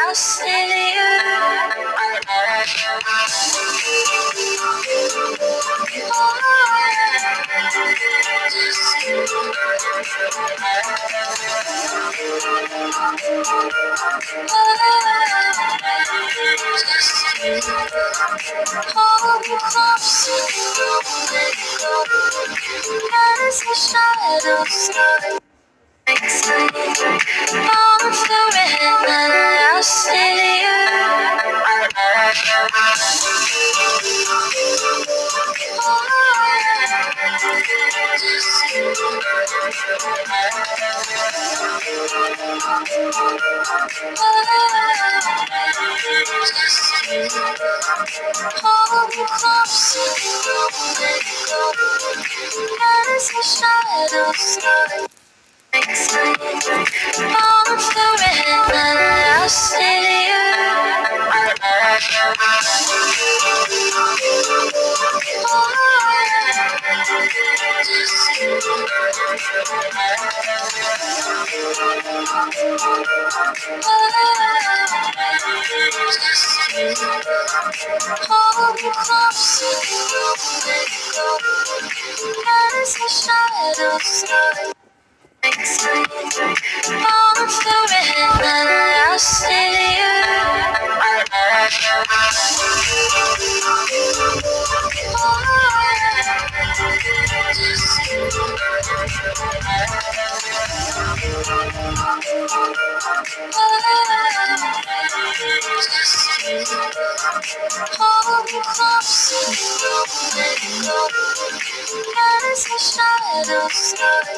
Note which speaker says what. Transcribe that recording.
Speaker 1: lost in you. Hold me close and don't let go. As the shadows start on the rim and lost in Hold me close and don't let go. As the shadows start on the rim and lost in Hold me close and don't let go. As the shadows start on the rim and lost in Hold me close and don't let go. As the shadows start